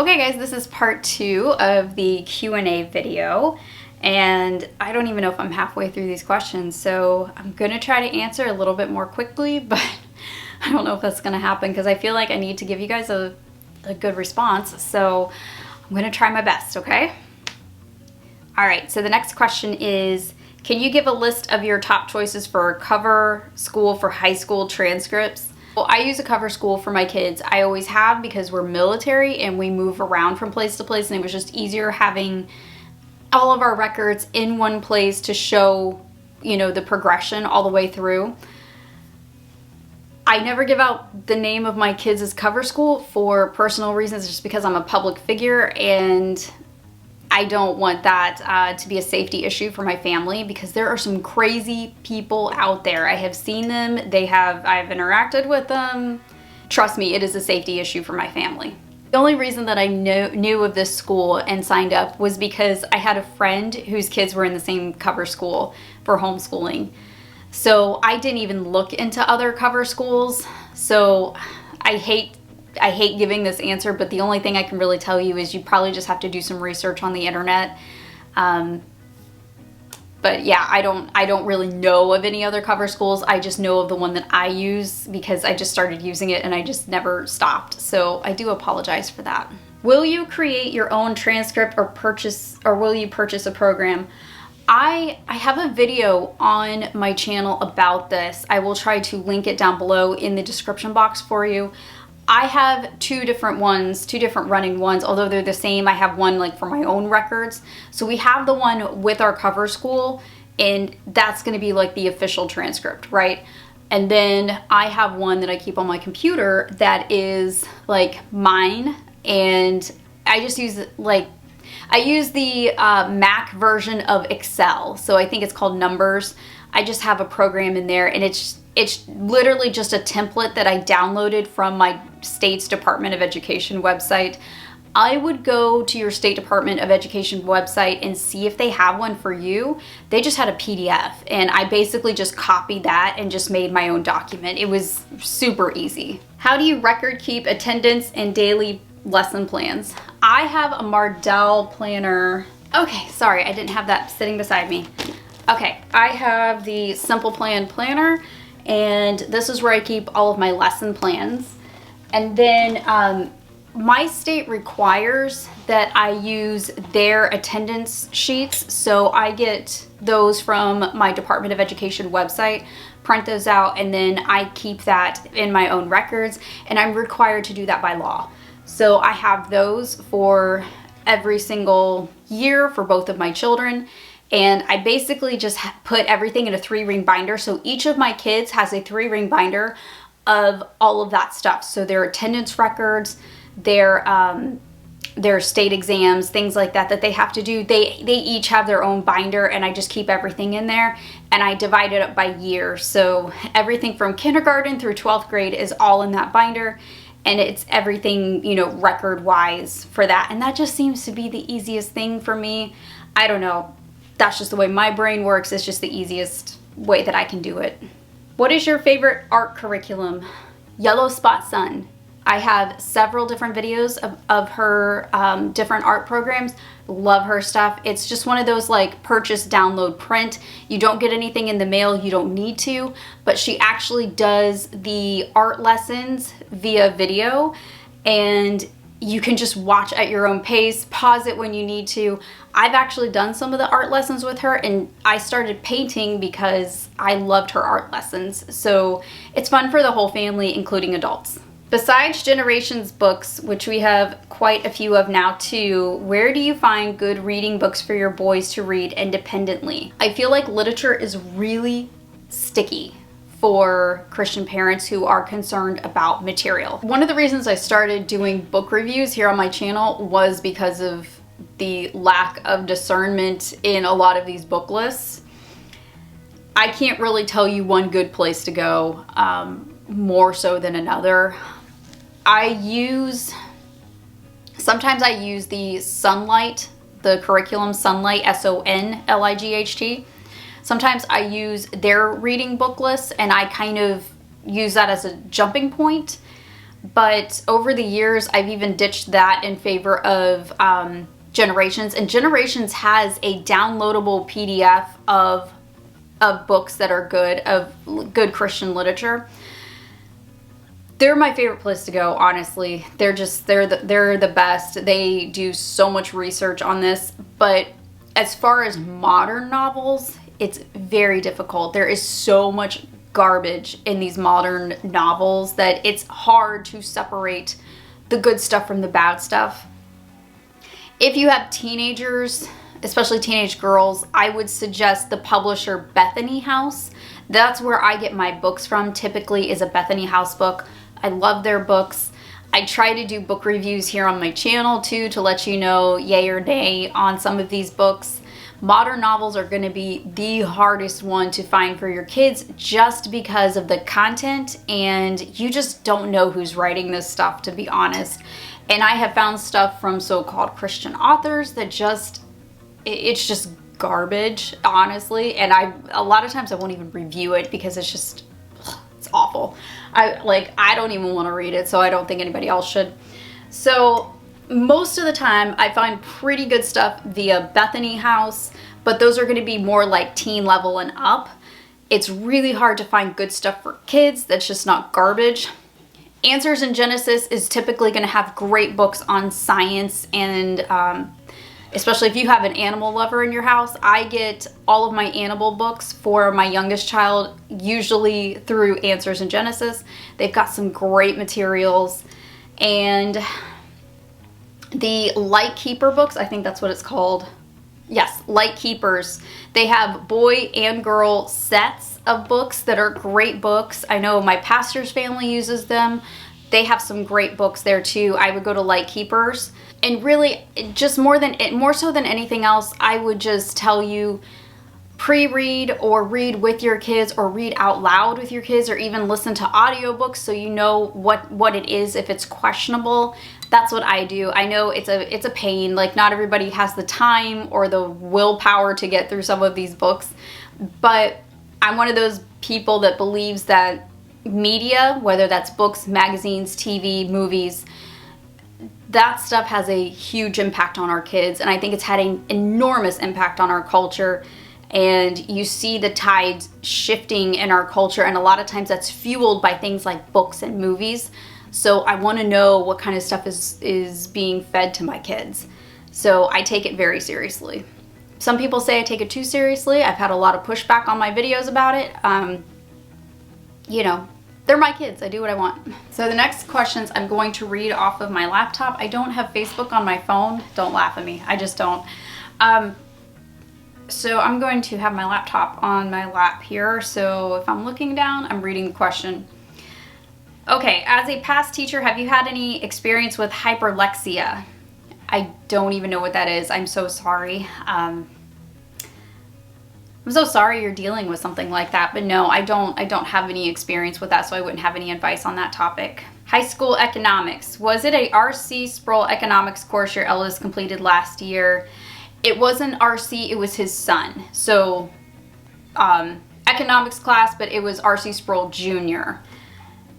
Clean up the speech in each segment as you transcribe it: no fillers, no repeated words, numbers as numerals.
Okay guys, this is part 2 of the Q&A video, and I don't even know if I'm halfway through these questions, so I'm gonna try to answer a little bit more quickly, but I don't know if that's gonna happen because I feel like I need to give you guys a good response, so I'm gonna try my best, okay? Alright, so the next question is, can you give a list of your top choices for cover school for high school transcripts? Well, I use a cover school for my kids. I always have because we're military and we move around from place to place, and it was just easier having all of our records in one place to show, you know, the progression all the way through. I never give out the name of my kids as cover school for personal reasons, just because I'm a public figure and I don't want that to be a safety issue for my family, because there are some crazy people out there. I have seen them, I've interacted with them. Trust me, it is a safety issue for my family. The only reason that I knew of this school and signed up was because I had a friend whose kids were in the same cover school for homeschooling. So I didn't even look into other cover schools. So I hate giving this answer, but the only thing I can really tell you is you probably just have to do some research on the internet. But yeah, I don't really know of any other cover schools. I just know of the one that I use because I just started using it and I just never stopped. So I do apologize for that. Will you create your own transcript or will you purchase a program? I have a video on my channel about this. I will try to link it down below in the description box for you. I have two different running ones, although they're the same. I have one like for my own records. So we have the one with our cover school, and that's gonna be like the official transcript, right? And then I have one that I keep on my computer that is like mine, and I just use I use the Mac version of Excel. So I think it's called Numbers. I just have a program in there, and it's literally just a template that I downloaded from my state's Department of Education website. I would go to your state Department of Education website and see if they have one for you. They just had a PDF, and I basically just copied that and just made my own document. It was super easy. How do you record keep attendance and daily lesson plans? I have a Mardell planner. Okay, sorry, I didn't have that sitting beside me. Okay, I have the Simple Plan Planner, and this is where I keep all of my lesson plans. And then my state requires that I use their attendance sheets, so I get those from my Department of Education website, print those out, and then I keep that in my own records, and I'm required to do that by law. So I have those for every single year for both of my children. And I basically just put everything in a 3-ring binder. So each of my kids has a 3-ring binder of all of that stuff. So their attendance records, their state exams, things like that they have to do. They each have their own binder, and I just keep everything in there, and I divide it up by year. So everything from kindergarten through 12th grade is all in that binder. And it's everything, you know, record-wise for that. And that just seems to be the easiest thing for me. I don't know. That's just the way my brain works. It's just the easiest way that I can do it. What is your favorite art curriculum? Yellow Spot Sun. I have several different videos of her different art programs. Love her stuff. It's just one of those like purchase, download, print. You don't get anything in the mail. You don't need to. But she actually does the art lessons via video, and you can just watch at your own pace, pause it when you need to. I've actually done some of the art lessons with her, and I started painting because I loved her art lessons. So it's fun for the whole family, including adults. Besides Generations books, which we have quite a few of now too, where do you find good reading books for your boys to read independently? I feel like literature is really sticky for Christian parents who are concerned about material. One of the reasons I started doing book reviews here on my channel was because of the lack of discernment in a lot of these book lists. I can't really tell you one good place to go, more so than another. Sometimes I use the Sunlight, the curriculum Sunlight, S-O-N-L-I-G-H-T. Sometimes I use their reading book lists, and I kind of use that as a jumping point. But over the years, I've even ditched that in favor of Generations. And Generations has a downloadable PDF of books that are good, of good Christian literature. They're my favorite place to go, honestly. They're the best. They do so much research on this. But as far as modern novels, it's very difficult. There is so much garbage in these modern novels that it's hard to separate the good stuff from the bad stuff. If you have teenagers, especially teenage girls, I would suggest the publisher Bethany House. That's where I get my books from, typically, is a Bethany House book. I love their books. I try to do book reviews here on my channel too, to let you know yay or nay on some of these books. Modern novels are going to be the hardest one to find for your kids just because of the content, and you just don't know who's writing this stuff, to be honest. And I have found stuff from so-called Christian authors that it's just garbage, honestly. And a lot of times I won't even review it because it's awful. I don't even want to read it, so I don't think anybody else should. So most of the time I find pretty good stuff via Bethany House, but those are going to be more like teen level and up. It's really hard to find good stuff for kids that's just not garbage. Answers in Genesis is typically going to have great books on science, and especially if you have an animal lover in your house. I get all of my animal books for my youngest child usually through Answers in Genesis. They've got some great materials. And the Light Keeper books, I think that's what it's called. Yes, Light Keepers. They have boy and girl sets of books that are great books. I know my pastor's family uses them. They have some great books there too. I would go to Light Keepers. And really, just more so than anything else, I would just tell you, pre-read or read with your kids or read out loud with your kids, or even listen to audiobooks so you know what it is if it's questionable. That's what I do. I know it's a pain. Like, not everybody has the time or the willpower to get through some of these books, but I'm one of those people that believes that media, whether that's books, magazines, TV, movies, that stuff has a huge impact on our kids, and I think it's had an enormous impact on our culture. And you see the tides shifting in our culture, and a lot of times that's fueled by things like books and movies. So I want to know what kind of stuff is being fed to my kids. So I take it very seriously. Some people say I take it too seriously. I've had a lot of pushback on my videos about it. You know, they're my kids. I do what I want. So the next questions I'm going to read off of my laptop. I don't have Facebook on my phone. Don't laugh at me. I just don't. So I'm going to have my laptop on my lap here. So if I'm looking down, I'm reading the question. Okay, as a past teacher, have you had any experience with hyperlexia? I don't even know what that is. I'm so sorry. I'm so sorry you're dealing with something like that, but no, I don't have any experience with that, so I wouldn't have any advice on that topic. High school economics. Was it a RC Sproul economics course your eldest completed last year? It wasn't RC, it was his son. So, economics class, but it was RC Sproul Jr.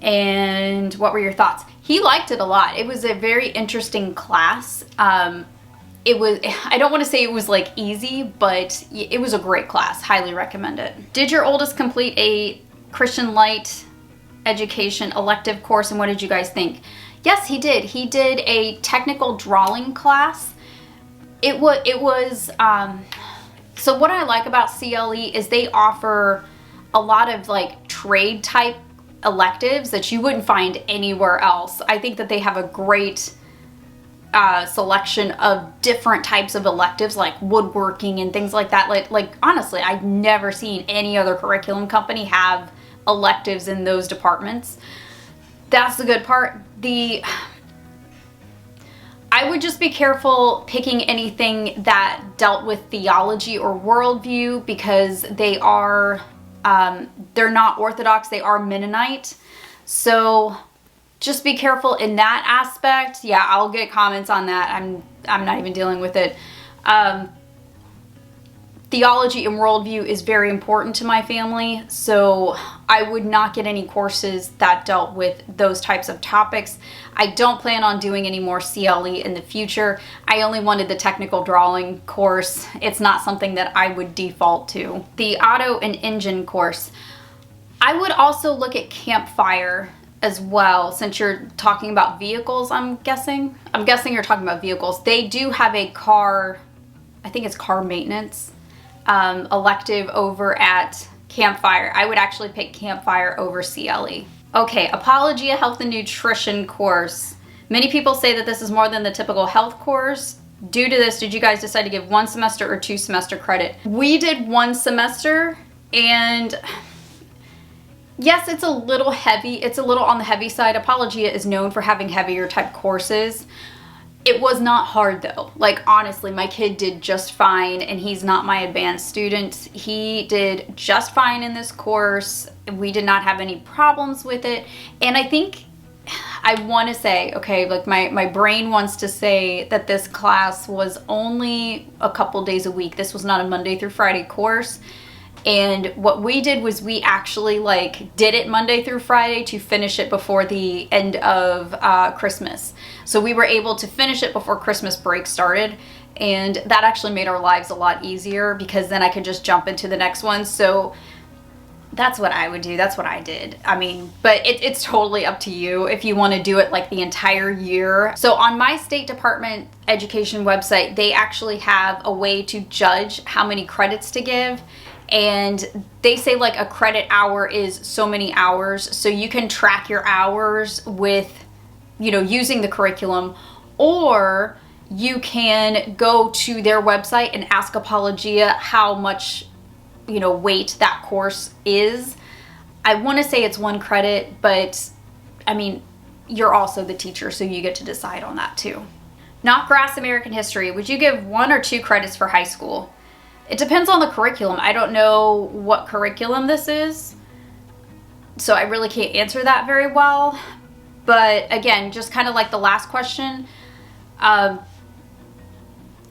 And what were your thoughts? He liked it a lot. It was a very interesting class. It was, I don't want to say it was like easy, but it was a great class. Highly recommend it. Did your oldest complete a Christian Light education elective course, and what did you guys think? Yes, he did. He did a technical drawing class. It was so what I like about CLE is they offer a lot of like trade type electives that you wouldn't find anywhere else. I think that they have a great selection of different types of electives like woodworking and things like that. Like honestly, I've never seen any other curriculum company have electives in those departments. That's the good part. I would just be careful picking anything that dealt with theology or worldview, because they are they're not Orthodox, they are Mennonite. So just be careful in that aspect. Yeah, I'll get comments on that. I'm not even dealing with it. theology and worldview is very important to my family, so I would not get any courses that dealt with those types of topics. I don't plan on doing any more CLE in the future. I only wanted the technical drawing course. It's not something that I would default to. The auto and engine course. I would also look at Campfire as well, since you're talking about vehicles, I'm guessing. I'm guessing you're talking about vehicles. They do have a car, I think it's car maintenance, elective over at Campfire. I would actually pick Campfire over CLE. Okay, Apologia Health and Nutrition course. Many people say that this is more than the typical health course. Due to this, did you guys decide to give 1 semester or 2 semester credit? We did 1 semester, and yes, it's a little heavy. It's a little on the heavy side. Apologia is known for having heavier type courses. It was not hard though. Like, honestly, my kid did just fine, and he's not my advanced student. He did just fine in this course. We did not have any problems with it. And I think I want to say, okay, like my brain wants to say that this class was only a couple days a week. This was not a Monday through Friday course. And what we did was we actually like did it Monday through Friday to finish it before the end of Christmas. So we were able to finish it before Christmas break started, and that actually made our lives a lot easier because then I could just jump into the next one. So that's what I would do. That's what I did. I mean, but it's totally up to you if you want to do it like the entire year. So on my State Department education website, they actually have a way to judge how many credits to give. And they say like a credit hour is so many hours, so you can track your hours with, you know, using the curriculum, or you can go to their website and ask Apologia how much, you know, weight that course is. I want to say it's 1 credit, but I mean, you're also the teacher, so you get to decide on that too. Knotgrass American History. Would you give 1 or 2 credits for high school? It depends on the curriculum. I don't know what curriculum this is, so I really can't answer that very well. But again, just kind of like the last question,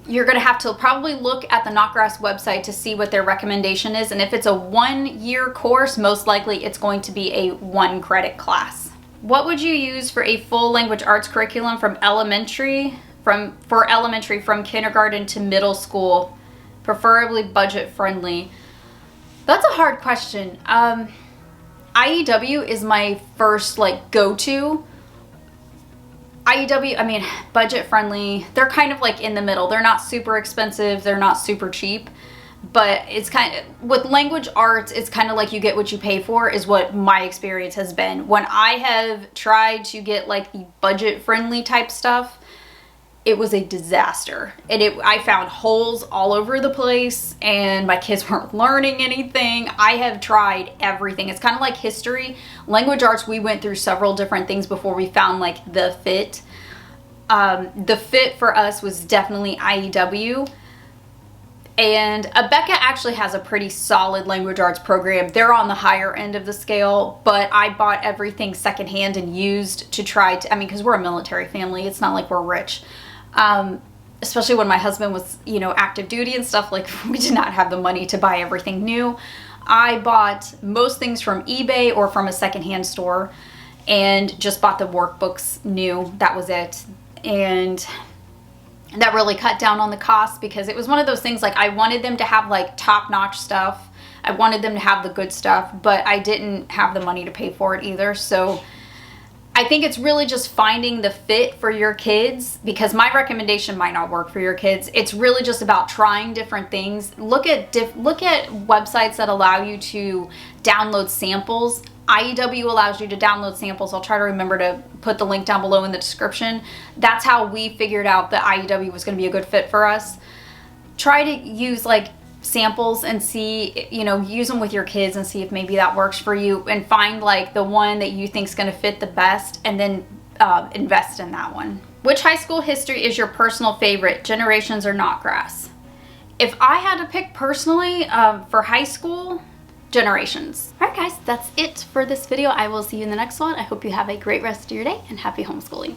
you're going to have to probably look at the Knotgrass website to see what their recommendation is. And if it's a 1-year course, most likely it's going to be a 1 credit class. What would you use for a full language arts curriculum from elementary, from kindergarten to middle school? Preferably budget friendly. That's a hard question. IEW is my first like go-to. IEW, I mean, budget friendly. They're kind of like in the middle. They're not super expensive. They're not super cheap. But it's kind of, with language arts, it's kind of like you get what you pay for, is what my experience has been. When I have tried to get like the budget friendly type stuff, it was a disaster. And I found holes all over the place, and my kids weren't learning anything. I have tried everything. It's kind of like history. Language arts, we went through several different things before we found like the fit. The fit for us was definitely IEW. And Abeka actually has a pretty solid language arts program. They're on the higher end of the scale, but I bought everything secondhand and used to try to, I mean, because we're a military family, it's not like we're rich. Especially when my husband was, you know, active duty and stuff, like we did not have the money to buy everything new. I bought most things from eBay or from a secondhand store and just bought the workbooks new. That was it. And that really cut down on the cost, because it was one of those things, like I wanted them to have like top-notch stuff. I wanted them to have the good stuff, but I didn't have the money to pay for it either. So I think it's really just finding the fit for your kids, because my recommendation might not work for your kids. It's really just about trying different things. Look at websites that allow you to download samples. IEW allows you to download samples. I'll try to remember to put the link down below in the description. That's how we figured out that IEW was going to be a good fit for us. Try to use like samples and see, you know, use them with your kids and see if maybe that works for you, and find like the one that you think is going to fit the best, and then invest in that one. Which high school history is your personal favorite, Generations or Knotgrass? If I had to pick personally for high school, Generations. All right guys, that's it for this video. I will see you in the next one. I hope you have a great rest of your day, and happy homeschooling.